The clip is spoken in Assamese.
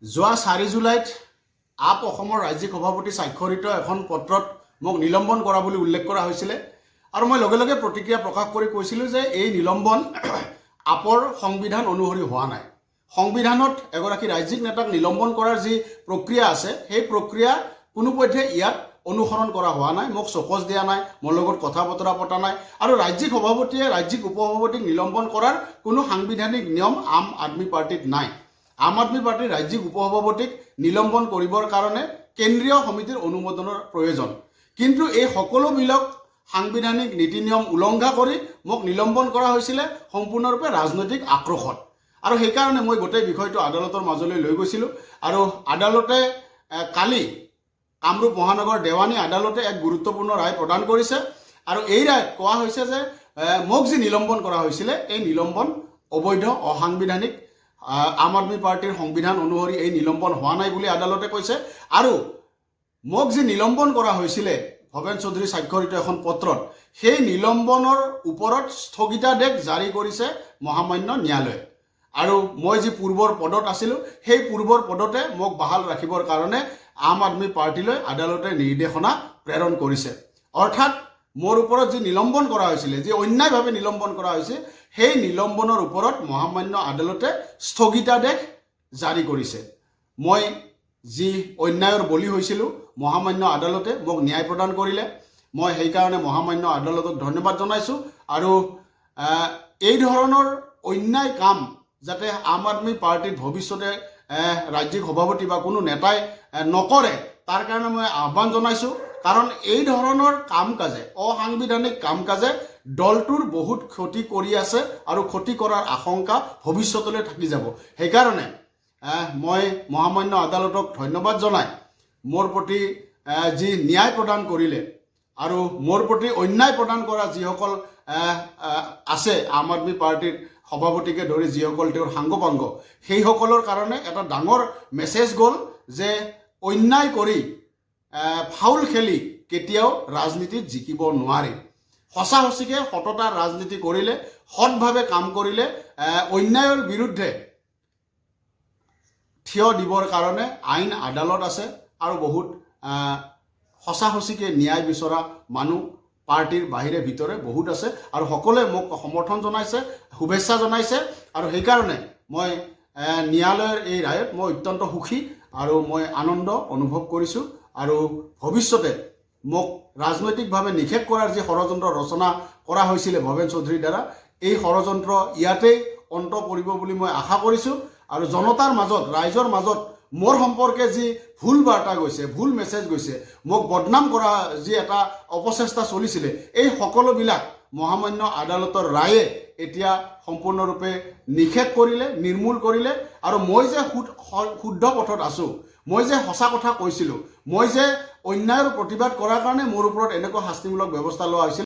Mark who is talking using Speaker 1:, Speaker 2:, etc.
Speaker 1: যোৱা 4 জুলাইত আপ অসমৰ ৰাজ্যিক সভাপতি স্বাক্ষৰিত এখন পত্ৰত মোক নিলম্বন কৰা বুলি উল্লেখ কৰা হৈছিল আৰু মই লগে লগে প্ৰতিক্ৰিয়া প্ৰকাশ কৰি কৈছিলোঁ যে এই নিলম্বন আপৰ সংবিধান অনুসৰি হোৱা নাই। সংবিধানত এগৰাকী ৰাজ্যিক নেতাক নিলম্বন কৰাৰ যি প্ৰক্ৰিয়া আছে সেই প্ৰক্ৰিয়া কোনোপধ্যে ইয়াত অনুসৰণ কৰা হোৱা নাই। মোক চকজ দিয়া নাই, মোৰ লগত কথা বতৰা পতা নাই আৰু ৰাজ্যিক সভাপতিয়ে ৰাজ্যিক উপসভাপতিক নিলম্বন কৰাৰ কোনো সাংবিধানিক নিয়ম আম আদমি পাৰ্টিত নাই। আম আদমি পাৰ্টিৰ ৰাজ্যিক উপসভাপতিক নিলম্বন কৰিবৰ কাৰণে কেন্দ্ৰীয় সমিতিৰ অনুমোদনৰ প্ৰয়োজন, কিন্তু এই সকলোবিলাক সাংবিধানিক নীতি নিয়ম উলংঘা কৰি মোক নিলম্বন কৰা হৈছিলে সম্পূৰ্ণৰূপে ৰাজনৈতিক আক্ৰোশত। আৰু সেইকাৰণে মই গোটেই বিষয়টো আদালতৰ মাজলৈ লৈ গৈছিলোঁ আৰু আদালতে কালি কামৰূপ মহানগৰ দেৱানী আদালতে এক গুৰুত্বপূৰ্ণ ৰায় প্ৰদান কৰিছে আৰু এই ৰায়ত কোৱা হৈছে যে মোক যি নিলম্বন কৰা হৈছিলে এই নিলম্বন অবৈধ, অসাংবিধানিক, আম আদমি পাৰ্টিৰ সংবিধান অনুসৰি এই নিলম্বন হোৱা নাই বুলি আদালতে কৈছে। আৰু মোক যি নিলম্বন কৰা হৈছিলে ভৱেন চৌধুৰী স্বাক্ষৰিত এখন পত্ৰত, সেই নিলম্বনৰ ওপৰত স্থগিতাদেশ জাৰি কৰিছে মহামান্য ন্যায়ালয়ে। আৰু মই যি পূৰ্বৰ পদত আছিলোঁ সেই পূৰ্বৰ পদতে মোক বাহাল ৰাখিবৰ কাৰণে আম আদমি পাৰ্টিলৈ আদালতে নিৰ্দেশনা প্ৰেৰণ কৰিছে। অৰ্থাৎ মোৰ ওপৰত যি নিলম্বন কৰা হৈছিলে, যি অন্যায়ভাৱে নিলম্বন কৰা হৈছে, সেই নিলম্বনৰ ওপৰত মহামান্য আদালতে স্থগিতাদেশ জাৰি কৰিছে। মই যি অন্যায়ৰ বলি হৈছিলোঁ, মহামান্য আদালতে মোক ন্যায় প্ৰদান কৰিলে। মই সেইকাৰণে মহামান্য আদালতক ধন্যবাদ জনাইছোঁ আৰু এই ধৰণৰ অন্যায় কাম যাতে আম আদমি পাৰ্টিত ভৱিষ্যতে ৰাজ্যিক সভাপতি বা কোনো নেতাই নকৰে তাৰ কাৰণে মই আহ্বান জনাইছোঁ। কাৰণ এই ধৰণৰ কাম কাজে, অসাংবিধানিক কাম কাজে দলটোৰ বহুত ক্ষতি কৰি আছে আৰু ক্ষতি কৰাৰ আশংকা ভৱিষ্যতলৈ থাকি যাব। সেইকাৰণে মই মহামান্য আদালতক ধন্যবাদ জনাই মোৰ প্ৰতি যি ন্যায় প্ৰদান কৰিলে আৰু মোৰ প্ৰতি অন্যায় প্ৰদান কৰা যিসকল আছে আম আদমি পাৰ্টিৰ সভাপতিকে ধৰি যিসকল তেওঁৰ সাংগপাংগ, সেইসকলৰ কাৰণে এটা ডাঙৰ মেছেজ গ'ল যে অন্যায় কৰি ফাউল খেলি কেতিয়াও ৰাজনীতিত জিকিব নোৱাৰি। সঁচা সঁচিকে সততাৰ ৰাজনীতি কৰিলে, সৎভাৱে কাম কৰিলে, অন্যায়ৰ বিৰুদ্ধে থিয় দিবৰ কাৰণে আইন আদালত আছে আৰু বহুত সঁচা সঁচিকে ন্যায় বিচৰা মানুহ পাৰ্টিৰ বাহিৰে ভিতৰে বহুত আছে আৰু সকলোৱে মোক সমৰ্থন জনাইছে, শুভেচ্ছা জনাইছে। আৰু সেইকাৰণে মই ন্যায়ালয়ৰ এই ৰায়ত মই অত্যন্ত সুখী আৰু মই আনন্দ অনুভৱ কৰিছোঁ। আৰু ভৱিষ্যতে মোক ৰাজনৈতিকভাৱে নিষেধ কৰাৰ যি ষড়যন্ত্ৰ ৰচনা কৰা হৈছিলে ভৱেন চৌধুৰীৰ দ্বাৰা, এই ষড়যন্ত্ৰ ইয়াতেই অন্ত পৰিব বুলি মই আশা কৰিছোঁ। আৰু জনতাৰ মাজত, ৰাইজৰ মাজত মোৰ সম্পৰ্কে যি ভুল বাৰ্তা গৈছে, ভুল মেছেজ গৈছে, মোক বদনাম কৰা যি এটা অপচেষ্টা চলিছিলে, এই সকলোবিলাক মহামান্য আদালতৰ ৰায়ে এতিয়া সম্পূৰ্ণৰূপে নিষেধ কৰিলে, নিৰ্মূল কৰিলে। আৰু মই যে শুদ্ধ পথত আছোঁ, মই যে সঁচা কথা কৈছিলোঁ, মই যে অন্যায়ৰ প্ৰতিবাদ কৰাৰ কাৰণে মোৰ ওপৰত এনেকুৱা শাস্তিমূলক ব্যৱস্থা লোৱা হৈছিল,